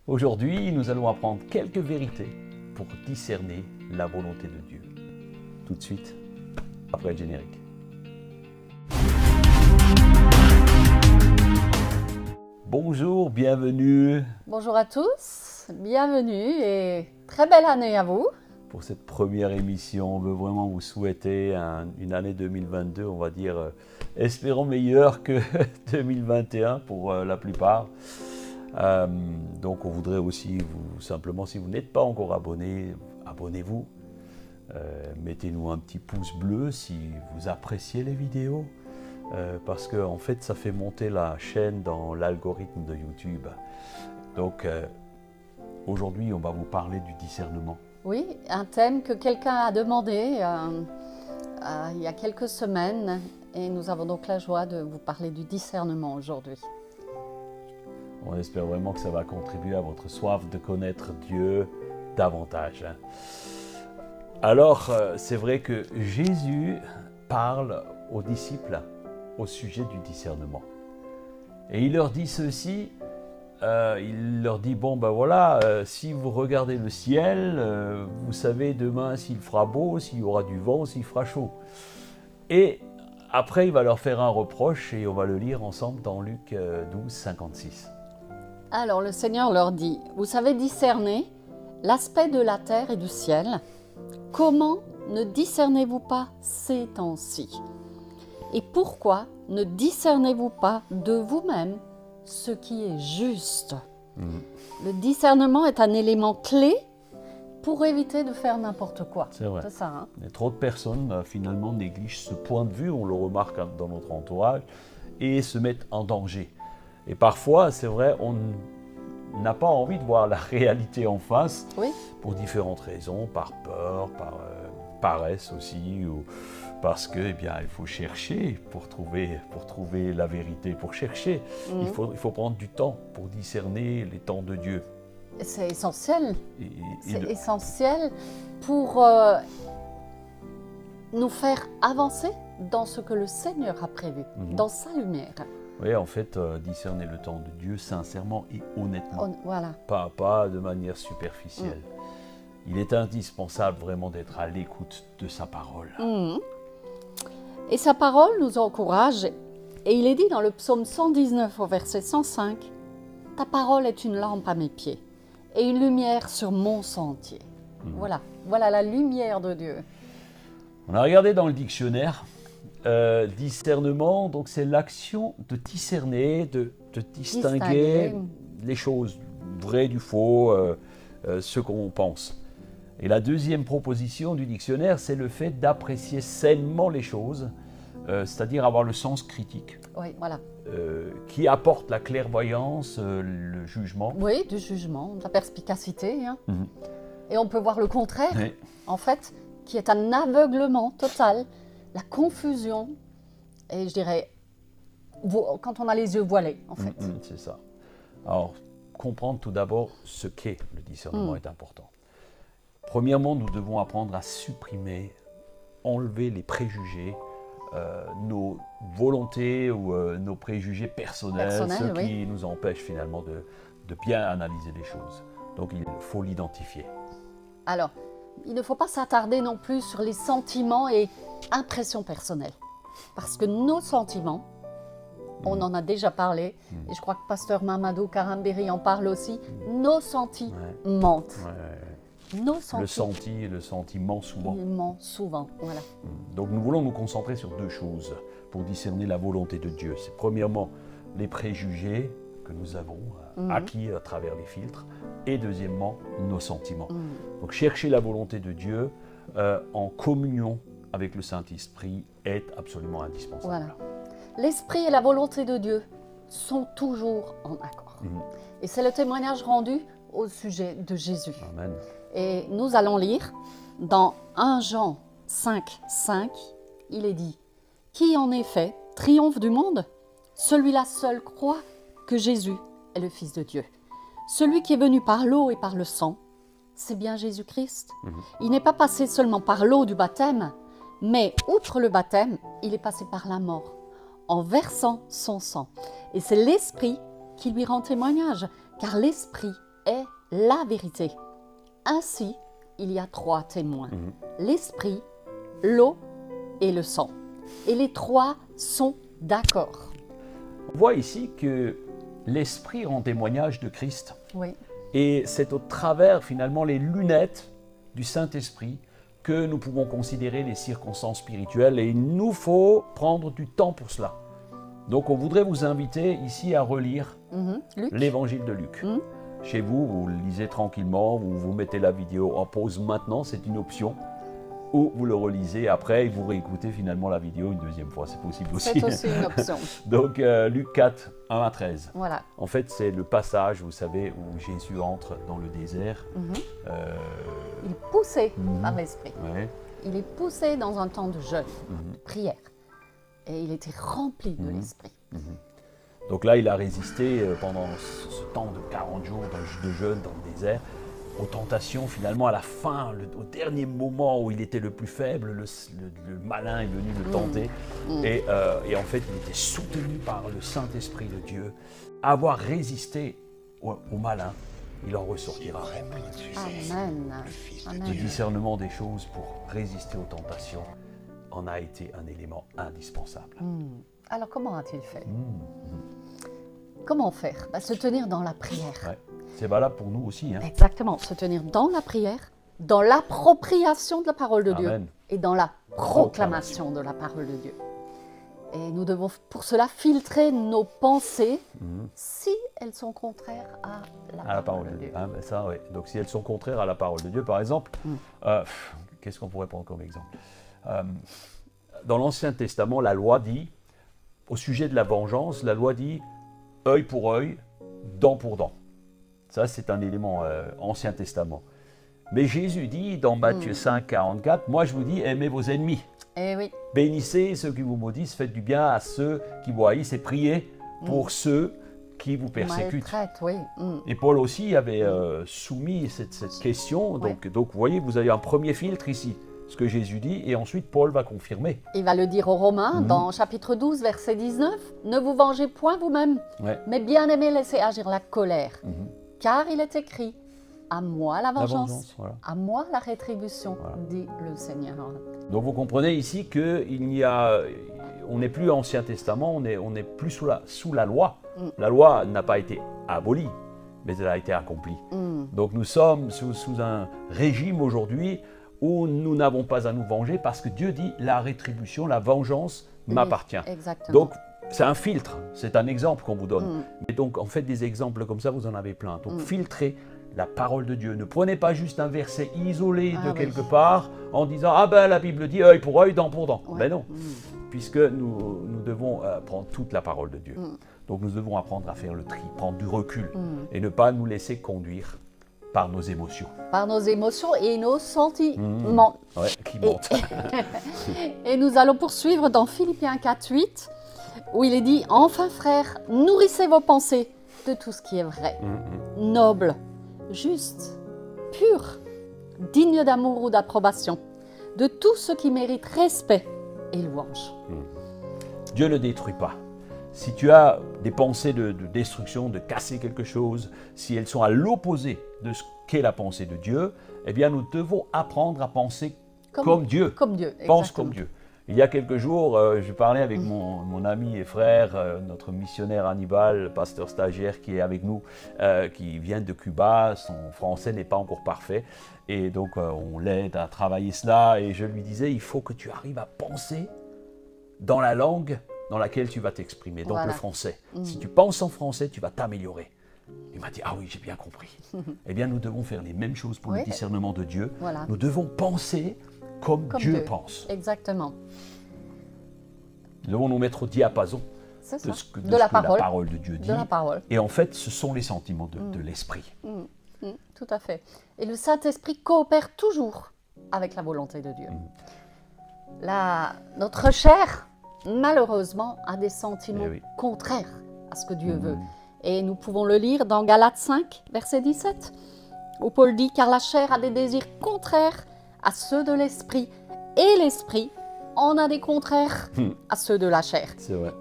Aujourd'hui, nous allons apprendre quelques vérités pour discerner la volonté de Dieu. Tout de suite, après le générique. Bonjour, bienvenue. Bonjour à tous, bienvenue et très belle année à vous. Pour cette première émission, on veut vraiment vous souhaiter une année 2022, on va dire, espérons meilleure que 2021 pour la plupart. Donc on voudrait aussi, simplement, si vous n'êtes pas encore abonné, abonnez-vous. Mettez-nous un petit pouce bleu si vous appréciez les vidéos. Parce que en fait, ça fait monter la chaîne dans l'algorithme de YouTube. Donc aujourd'hui, on va vous parler du discernement. Oui, un thème que quelqu'un a demandé il y a quelques semaines et nous avons donc la joie de vous parler du discernement aujourd'hui. On espère vraiment que ça va contribuer à votre soif de connaître Dieu davantage. Alors, c'est vrai que Jésus parle aux disciples au sujet du discernement. Et il leur dit ceci, il leur dit, bon ben voilà, si vous regardez le ciel, vous savez demain s'il fera beau, s'il y aura du vent, s'il fera chaud. Et après, il va leur faire un reproche et on va le lire ensemble dans Luc 12, 56. Alors le Seigneur leur dit, vous savez discerner l'aspect de la terre et du ciel, comment ne discernez-vous pas ces temps-ci ? Et pourquoi ne discernez-vous pas de vous-même ce qui est juste ? Le discernement est un élément clé pour éviter de faire n'importe quoi. C'est vrai. C'est ça, hein ? Et trop de personnes finalement négligent ce point de vue, on le remarque dans notre entourage, et se mettent en danger. Et parfois, c'est vrai, on n'a pas envie de voir la réalité en face, Oui. Pour différentes raisons, par peur, par paresse aussi, ou parce que, eh bien, il faut chercher pour trouver la vérité. Pour chercher, il faut prendre du temps pour discerner les temps de Dieu. C'est essentiel. C'est essentiel pour nous faire avancer dans ce que le Seigneur a prévu, dans sa lumière. Oui, en fait, discerner le temps de Dieu sincèrement et honnêtement, Voilà. pas de manière superficielle. Il est indispensable vraiment d'être à l'écoute de sa parole. Et sa parole nous encourage, et il est dit dans le psaume 119 au verset 105, « Ta parole est une lampe à mes pieds et une lumière sur mon sentier. » Voilà la lumière de Dieu. On a regardé dans le dictionnaire, discernement, donc c'est l'action de discerner, de distinguer les choses, vrai du faux, ce qu'on pense. Et la deuxième proposition du dictionnaire, c'est le fait d'apprécier sainement les choses, c'est-à-dire avoir le sens critique, Oui, voilà. qui apporte la clairvoyance, le jugement. Oui, du jugement, de la perspicacité. Hein. Et on peut voir le contraire, en fait, qui est un aveuglement total, la confusion, et je dirais, quand on a les yeux voilés, en fait. C'est ça. Alors, comprendre tout d'abord ce qu'est le discernement est important. Premièrement, nous devons apprendre à supprimer, enlever les préjugés, nos volontés ou nos préjugés personnels, ceux qui nous empêchent finalement de bien analyser les choses. Donc il faut l'identifier. Alors, il ne faut pas s'attarder non plus sur les sentiments et impressions personnelles. Parce que nos sentiments, on en a déjà parlé, et je crois que pasteur Mamadou Karambéry en parle aussi, nos sentiments mentent. Nos sentiments. Le sentiment souvent. Il ment souvent, voilà. Donc nous voulons nous concentrer sur deux choses pour discerner la volonté de Dieu. C'est premièrement les préjugés que nous avons acquis à travers les filtres, et deuxièmement nos sentiments. Donc chercher la volonté de Dieu en communion avec le Saint-Esprit est absolument indispensable. Voilà. L'Esprit et la volonté de Dieu sont toujours en accord. Et c'est le témoignage rendu au sujet de Jésus. Amen. Et nous allons lire dans 1 Jean 5, 5, il est dit « Qui en effet triomphe du monde ? Celui-là seul croit que Jésus est le Fils de Dieu. Celui qui est venu par l'eau et par le sang, c'est bien Jésus-Christ. Il n'est pas passé seulement par l'eau du baptême, mais outre le baptême, il est passé par la mort, en versant son sang. Et c'est l'Esprit qui lui rend témoignage, car l'Esprit est la vérité. Ainsi, il y a 3 témoins, l'esprit, l'eau et le sang. Et les 3 sont d'accord. On voit ici que l'esprit rend témoignage de Christ. Oui. Et c'est au travers finalement les lunettes du Saint-Esprit que nous pouvons considérer les circonstances spirituelles, et il nous faut prendre du temps pour cela. Donc on voudrait vous inviter ici à relire l'évangile de Luc. Chez vous, vous le lisez tranquillement, vous mettez la vidéo en pause maintenant, c'est une option, ou vous le relisez après et vous réécoutez finalement la vidéo une deuxième fois, c'est possible aussi. C'est aussi une option. Donc Luc 4, 1 à 13. Voilà. En fait, c'est le passage, vous savez, où Jésus entre dans le désert. Il est poussé par l'esprit. Ouais. Il est poussé dans un temps de jeûne, de prière. Et il était rempli de l'esprit. Donc là, il a résisté pendant ce temps de 40 jours de jeûne dans le désert aux tentations. Finalement, à la fin, au dernier moment où il était le plus faible, le malin est venu le tenter. Et en fait, il était soutenu par le Saint-Esprit de Dieu. Avoir résisté au malin, il en ressortira rempli. Amen. Le discernement des choses pour résister aux tentations en a été un élément indispensable. Alors, comment a-t-il fait? Comment faire? Se tenir dans la prière. Ouais. C'est valable pour nous aussi. Hein. Exactement, se tenir dans la prière, dans l'appropriation de la parole de Dieu et dans la proclamation de la parole de Dieu. Et nous devons pour cela filtrer nos pensées si elles sont contraires à la parole de Dieu. Hein, ben ça, ouais. Donc si elles sont contraires à la parole de Dieu, par exemple, qu'est-ce qu'on pourrait prendre comme exemple? Dans l'Ancien Testament, la loi dit, au sujet de la vengeance, la loi dit œil pour œil, dent pour dent. Ça, c'est un élément Ancien Testament. Mais Jésus dit dans Matthieu 5, 44, moi je vous dis, aimez vos ennemis. Eh oui. Bénissez ceux qui vous maudissent, faites du bien à ceux qui vous haïssent et priez pour ceux qui vous persécutent. Oui. Et Paul aussi avait soumis cette question. Donc, vous voyez, vous avez un premier filtre ici, ce que Jésus dit, et ensuite Paul va confirmer. Il va le dire aux Romains dans chapitre 12, verset 19, « Ne vous vengez point vous-même, mais bien aimez laissez agir la colère, car il est écrit, à moi la vengeance, à moi la rétribution, dit le Seigneur. » Donc vous comprenez ici qu'on n'est plus Ancien Testament, on n'est plus sous la loi. La loi n'a pas été abolie, mais elle a été accomplie. Donc nous sommes sous un régime aujourd'hui où nous n'avons pas à nous venger parce que Dieu dit la rétribution, la vengeance m'appartient. Exactement. Donc c'est un filtre, c'est un exemple qu'on vous donne. Et donc en fait des exemples comme ça, vous en avez plein. Donc filtrez la parole de Dieu. Ne prenez pas juste un verset isolé de quelque part en disant « Ah ben la Bible dit œil pour œil, dent pour dent ». Ben non, puisque nous devons prendre toute la parole de Dieu. Donc nous devons apprendre à faire le tri, prendre du recul et ne pas nous laisser conduire par nos émotions. Par nos émotions et nos sentiments. Ouais, qui montent. Et nous allons poursuivre dans Philippiens 4, 8, où il est dit « Enfin frères, nourrissez vos pensées de tout ce qui est vrai, noble, juste, pur, digne d'amour ou d'approbation, de tout ce qui mérite respect et louange. » Dieu ne détruit pas. Si tu as des pensées de destruction, de casser quelque chose, si elles sont à l'opposé de ce qu'est la pensée de Dieu, eh bien nous devons apprendre à penser comme Dieu. Comme Dieu, pense comme Dieu. Il y a quelques jours, je parlais avec mon ami et frère, notre missionnaire Hannibal, pasteur stagiaire qui est avec nous, qui vient de Cuba. Son français n'est pas encore parfait. Et donc, on l'aide à travailler cela. Et je lui disais, il faut que tu arrives à penser dans la langue dans laquelle tu vas t'exprimer, donc le français. Si tu penses en français, tu vas t'améliorer. Il m'a dit, ah oui, j'ai bien compris. Eh bien, nous devons faire les mêmes choses pour le discernement de Dieu. Nous devons penser comme Dieu pense. Exactement. Nous devons nous mettre au diapason de ce que la parole de Dieu dit. Et en fait, ce sont les sentiments de l'esprit. Tout à fait. Et le Saint-Esprit coopère toujours avec la volonté de Dieu. Notre chair, malheureusement, a des sentiments contraires à ce que Dieu veut. Et nous pouvons le lire dans Galates 5, verset 17, où Paul dit « Car la chair a des désirs contraires à ceux de l'esprit, et l'esprit en a des contraires à ceux de la chair.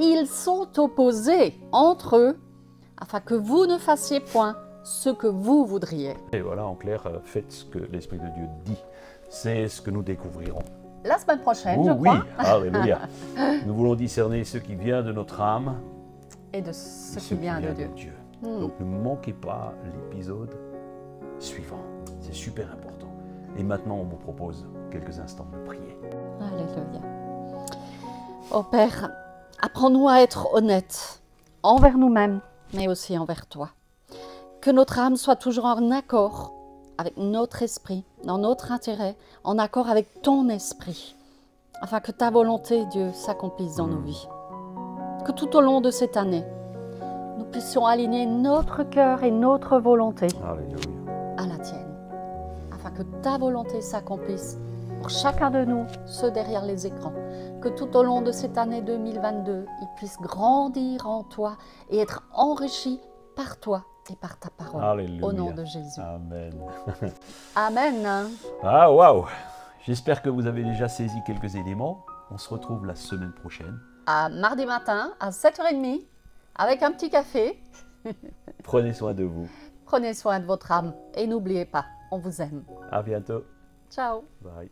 Ils sont opposés entre eux, afin que vous ne fassiez point ce que vous voudriez. Et voilà, en clair, faites ce que l'Esprit de Dieu dit. C'est ce que nous découvrirons. La semaine prochaine, Oh, je oui, crois. alléluia. Nous voulons discerner ce qui vient de notre âme Et de ce qui vient de Dieu. Donc ne manquez pas l'épisode suivant. C'est super important. Et maintenant, on vous propose quelques instants de prier. Alléluia. Oh Père, apprends-nous à être honnêtes envers nous-mêmes, mais aussi envers toi. Que notre âme soit toujours en accord avec notre esprit, dans notre intérêt, en accord avec ton esprit, afin que ta volonté, Dieu, s'accomplisse dans nos vies. Que tout au long de cette année, nous puissions aligner notre cœur et notre volonté Alléluia. à la tienne, afin que ta volonté s'accomplisse pour chacun de nous, ceux derrière les écrans. Que tout au long de cette année 2022, ils puissent grandir en toi et être enrichis par toi et par ta parole. Alléluia. Au nom de Jésus. Amen. Amen. Ah, waouh! J'espère que vous avez déjà saisi quelques éléments. On se retrouve la semaine prochaine. À mardi matin, à 7h30, avec un petit café. Prenez soin de vous. Prenez soin de votre âme et n'oubliez pas, on vous aime. À bientôt. Ciao. Bye.